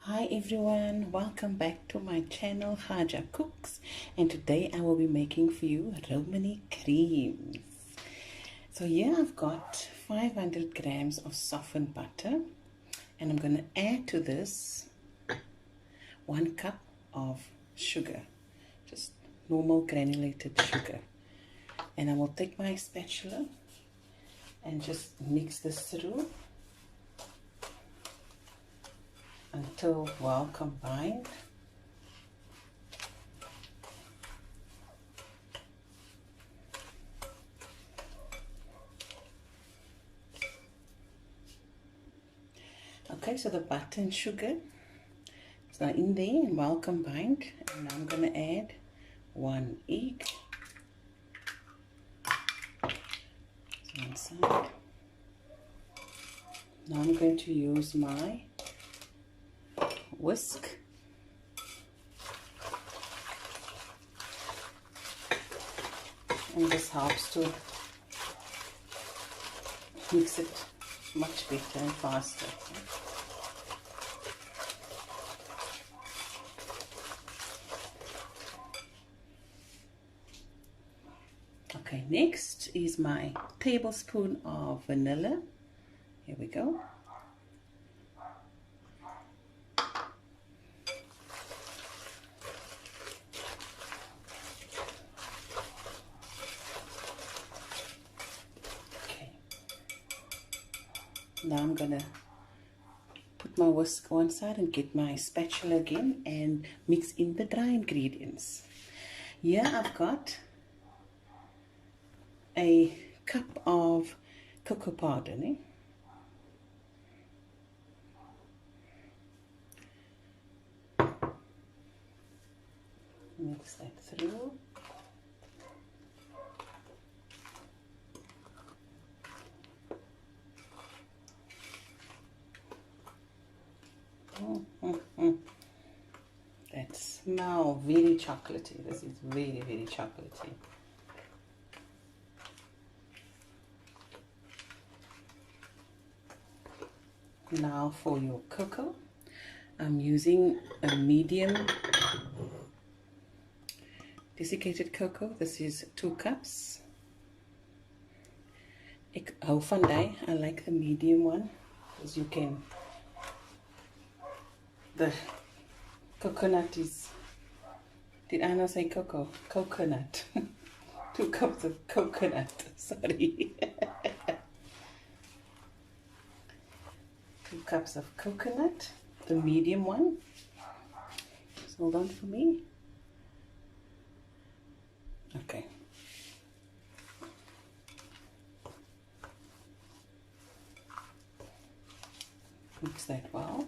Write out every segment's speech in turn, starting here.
Hi everyone, welcome back to my channel Haja Cooks, and today I will be making for you Romany creams. So here I've got 500 grams of softened butter, and I'm going to add to this 1 cup of sugar, just normal granulated sugar. And I will take my spatula and just mix this through until well combined. Okay, so the butter and sugar is now in there and well combined, and now I'm going to add 1 egg. So one side. Now I'm going to use my whisk. And this helps to mix it much better and faster. Okay, next is my tablespoon of vanilla. Here we go. Now I'm gonna put my whisk one side and get my spatula again and mix in the dry ingredients. Here I've got a cup of cocoa powder. Mix that through. That smells very chocolatey. This is very, very chocolatey. Now for your cocoa, I'm using a medium desiccated cocoa. This is 2 cups. Ek hou van die. I like the medium one, because you can, the coconut is, did I not say cocoa? Coconut. 2 cups of coconut, sorry. 2 cups of coconut, the medium one. Just hold on for me. Okay. Mix that well.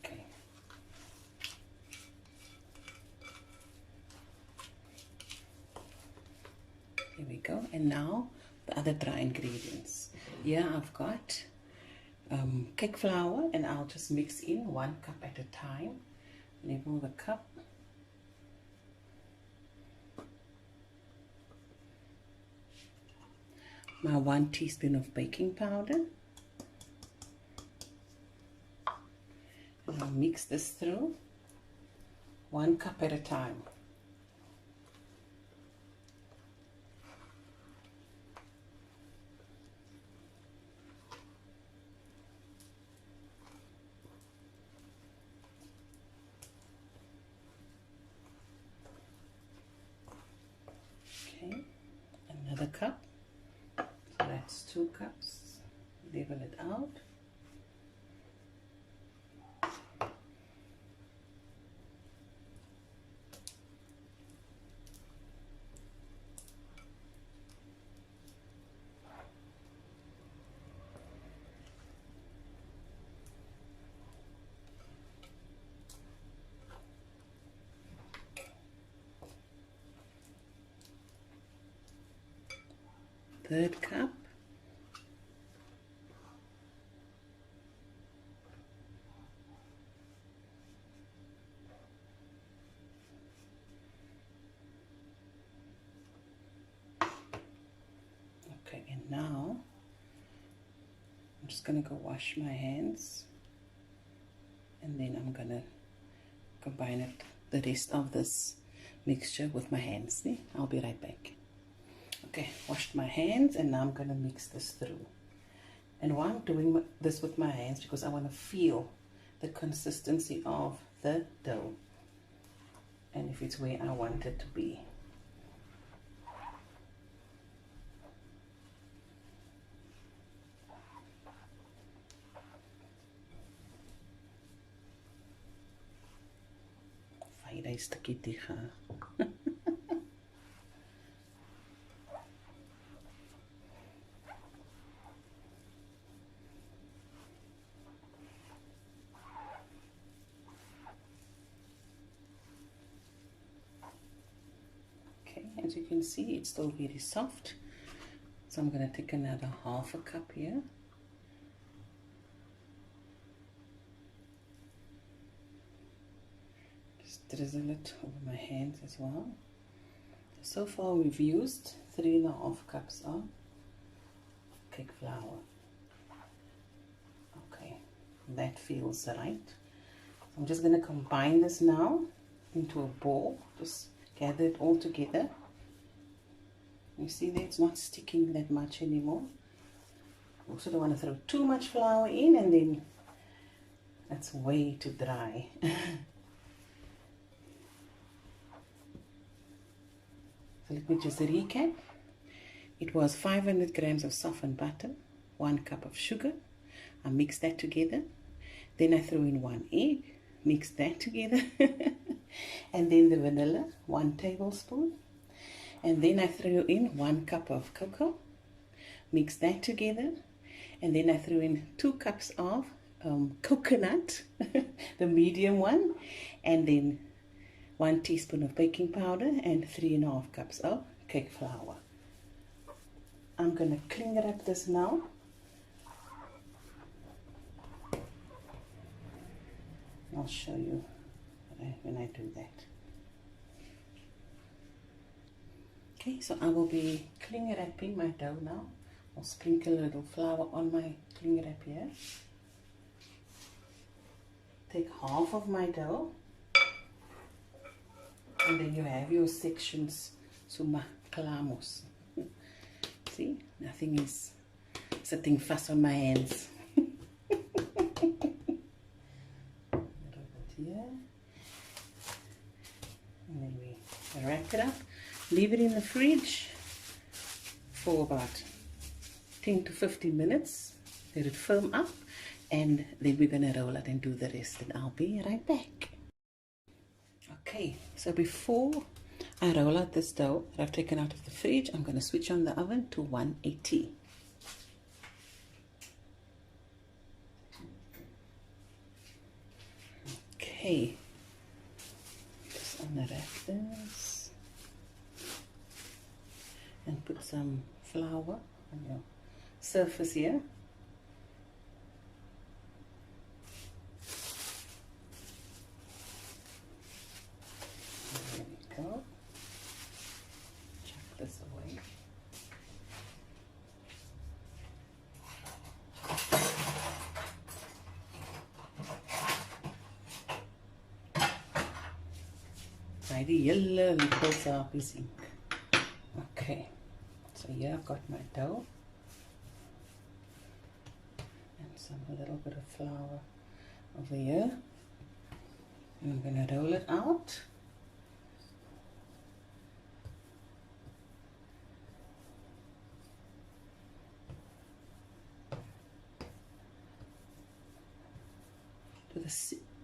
Okay. Here we go. And now the other dry ingredients. Here I've got cake flour, and I'll just mix in 1 cup at a time. Level the cup. My 1 teaspoon of baking powder. And I'll mix this through 1 cup at a time. Okay, another cup. So that's 2 cups. Level it out. Third cup. Okay, and now just gonna go wash my hands, and then I'm gonna combine it, the rest of this mixture with my hands. See? I'll be right back. Okay, washed my hands, and now I'm gonna mix this through. And why I'm doing this with my hands, because I want to feel the consistency of the dough and if it's where I want it to be. Fire is stukkie tegen. As you can see, it's still very soft, so I'm going to take another half a cup here. Just drizzle it over my hands as well. So far we've used 3.5 cups of cake flour. Okay, that feels right. I'm just going to combine this now into a ball. Just gather it all together. You see that it's not sticking that much anymore. Also don't want to throw too much flour in, and then that's way too dry. So let me just recap. It was 500 grams of softened butter, 1 cup of sugar. I mixed that together. Then I threw in 1 egg, mixed that together. And then the vanilla, 1 tablespoon. And then I threw in 1 cup of cocoa, mix that together, and then I threw in 2 cups of coconut, the medium one, and then 1 teaspoon of baking powder and 3.5 cups of cake flour. I'm going to cling wrap this now. I'll show you when I do that. Okay, so I will be cling wrapping my dough now. I'll sprinkle a little flour on my cling wrap here. Take half of my dough, and then you have your sections. Suma klamos. See, nothing is sitting fast on my hands. A little bit here, and then we wrap it up. Leave it in the fridge for about 10 to 15 minutes. Let it firm up, and then we're going to roll it and do the rest, and I'll be right back. Okay, so before I roll out this dough that I've taken out of the fridge, I'm going to switch on the oven to 180. Okay, just unwrap this. And put some flour on your surface here. There we go. Chuck this away. Try the yellow little sappies ink. Okay. So here I've got my dough and a little bit of flour over here, and I'm going to roll it out. To the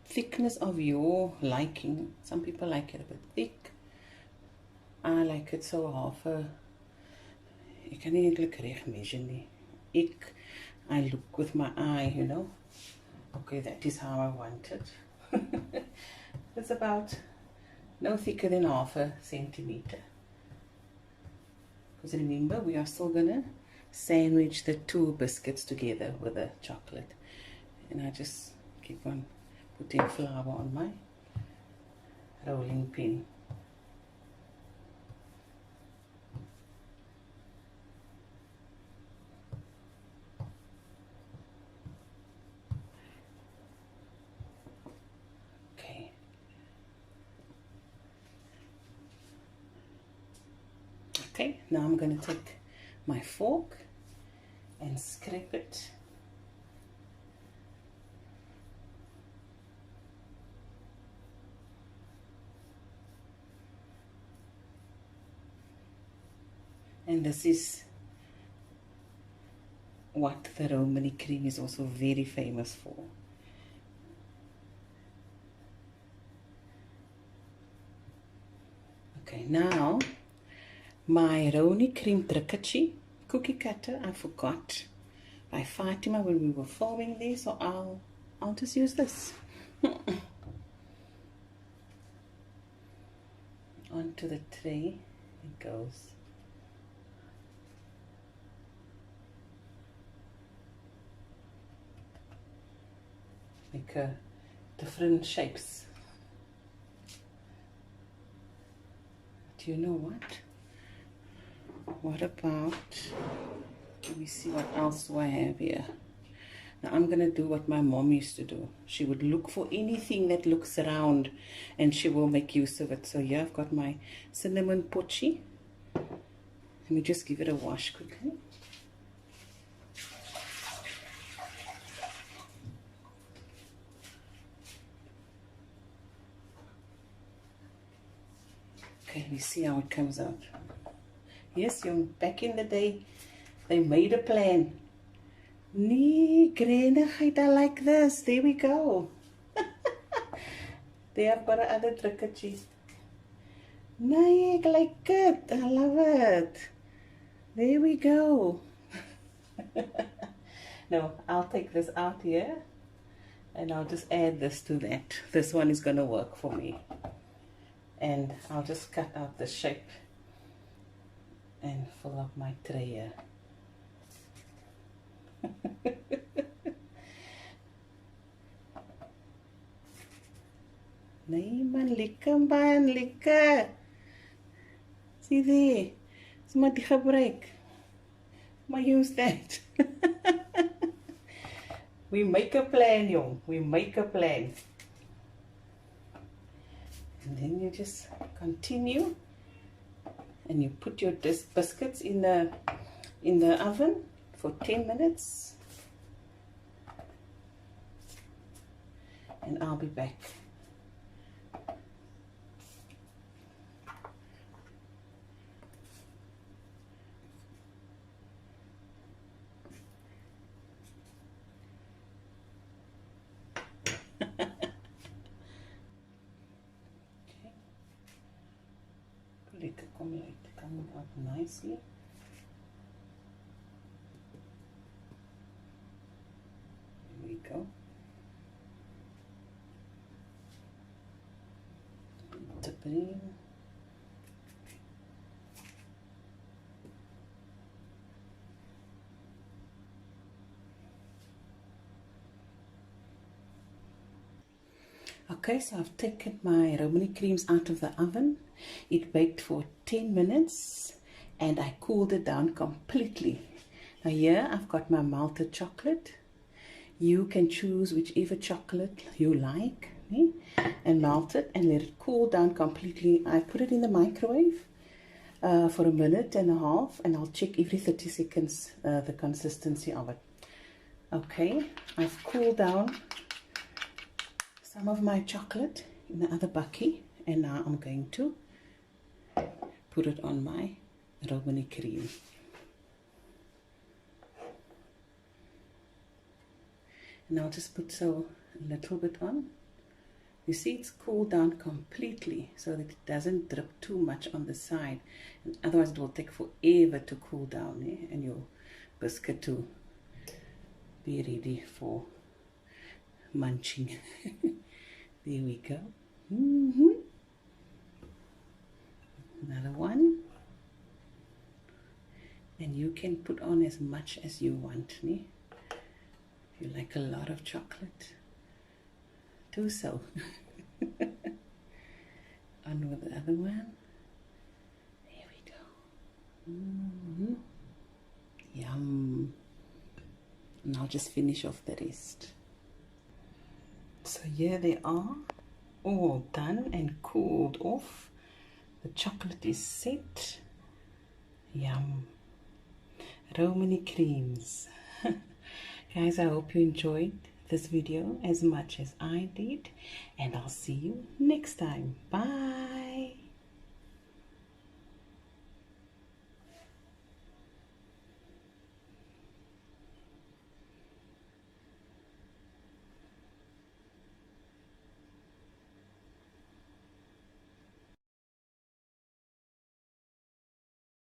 thickness of your liking. Some people like it a bit thick. I like it so half a. Ek kan nie eintlik reg measure nie. I look with my eye, you know. Okay, that is how I want it. It's about no thicker than half a centimeter. Because remember, we are still gonna sandwich the 2 biscuits together with the chocolate. And I just keep on putting flour on my rolling pin. Okay, now I'm going to take my fork and scrape it. And this is what the Romany cream is also very famous for. Okay, now my Romany cream drukkertjie cookie cutter I forgot by Fatima when we were filming this, so I'll just use this. Onto the tray it goes. Make different shapes. Do you know what? What about, let me see what else do I have here. Now I'm going to do what my mom used to do. She would look for anything that looks round and she will make use of it. So here I've got my cinnamon pochi. Let me just give it a wash quickly. Okay, let me see how it comes out. Yes, back in the day, they made a plan. Nee, grenigheid, I like this. There we go. There I've got another drukkertjie. Nee, I like it. I love it. There we go. No, I'll take this out here and I'll just add this to that. This one is going to work for me. And I'll just cut out the shape and fill up my tray here. Nee man, lekker man, lekker. See there, it's maar die gebruik. Maar use that. We make a plan, jong. We make a plan. And then you just continue and you put your biscuits in the oven for 10 minutes and I'll be back. Lekker coming out nicely. There we go. Dip it in. Okay, so I've taken my Romany creams out of the oven. It baked for 10 minutes and I cooled it down completely. Now here I've got my melted chocolate. You can choose whichever chocolate you like, and melt it and let it cool down completely. I put it in the microwave for a minute and a half and I'll check every 30 seconds the consistency of it. Okay, I've cooled down some of my chocolate in the other bucket and now I'm going to put it on my Romany cream. And I'll just put a little bit on. You see it's cooled down completely so that it doesn't drip too much on the side, and otherwise it will take forever to cool down, and your biscuit to be ready for munching. There we go. Another one. And you can put on as much as you want. If you like a lot of chocolate, do so. On with the other one. There we go. Yum. And I'll just finish off the rest. So here they are, all done and cooled off. The chocolate is set. Yum. Romany creams. Guys, I hope you enjoyed this video as much as I did, and I'll see you next time. Bye.